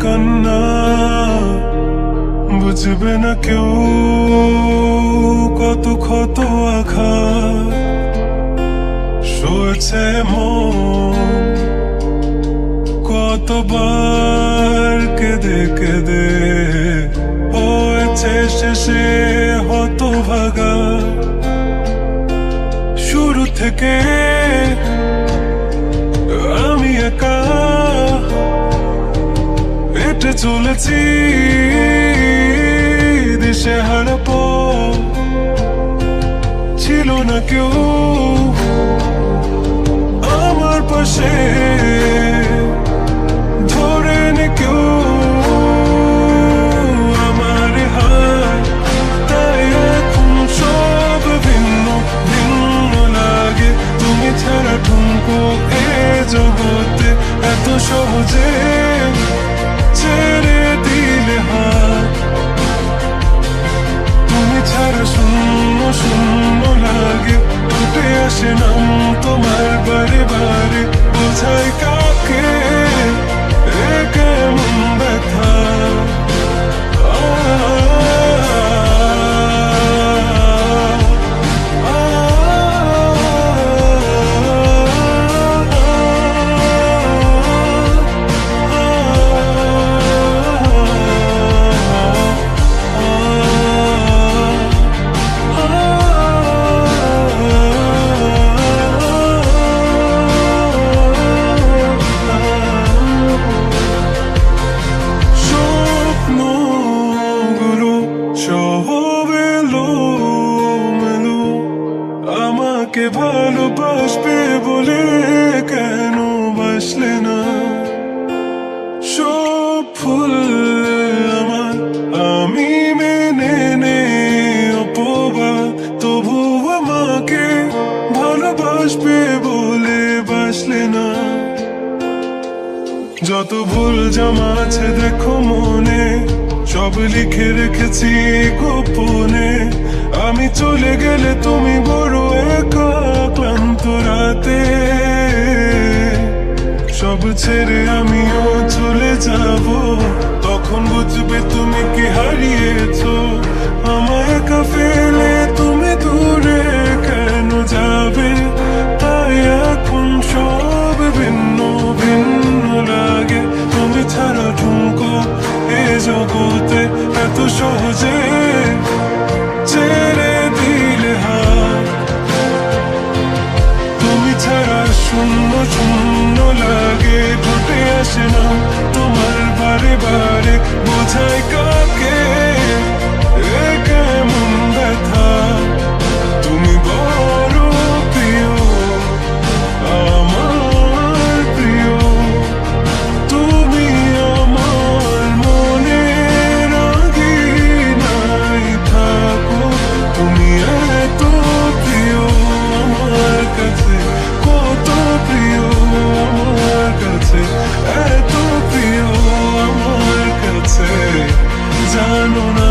কান্না বুঝবে না কেউ, কত ক্ষত আঘাত সয়েছে মন, কতবার কেঁদে কেঁদে হয়েছে শেষে হতভাগা। শুরু থেকে আমি একা হেঁটে চলেছি দিশেহারা পথ, ছিল না কেউ আমার পাশে, ধরে নে কেউ আমার হাত। তাই এখন সব ভিন্ন ভিন্ন লাগে, তুমি ছাড়া ঠুমকো এ জগতে এত সহজে ছেড়ে দিলে হাত। তুমি ছাড়া শূন্য শূন্য লাগে, উঠে আসে নাম তোমার বারে বারে, বোঝাই কাকে এ কেমন ব্যথা। আমাকে ভালোবাসবে বলে কেন বাসলে না? সব ফুল আমার আমি মেনে নে অপবাদ, তবু আমাকে ভালোবাসবে বলে বাসলে না। যত ভুল জমা আছে দেখো মনে, সব লিখে রেখেছি গোপনে। আমি চলে গেলে তুমি বড় একা ক্লান্ত রাতে, সব ছেড়ে আমিও চলে যাব, তখন বুঝবে তুমি কি হারিয়েছো। আমায় একা ফেলে তুমি দূরে কেন যাবে? তাই এখন সব ভিন্ন ভিন্ন লাগে, তুমি ছাড়া ঠুমকো এ জগতে এত সহজে ছেড়ে দিলে হাত। তুমি ছাড়া শূন্য শূন্য লাগে, ঠোঁটে আসে না তোমার বারে বারে, বোঝাই কাকে এ কেমন ব্যথা। তুমি বড় প্রিয় আমার প্রিয়, তুমি আমার মনের আঙিনায় থাকো। তুমি এত প্রিয় আমার কাছে, কত প্রিয় আমার কাছে, এত প্রিয় আমার কাছে, জানো না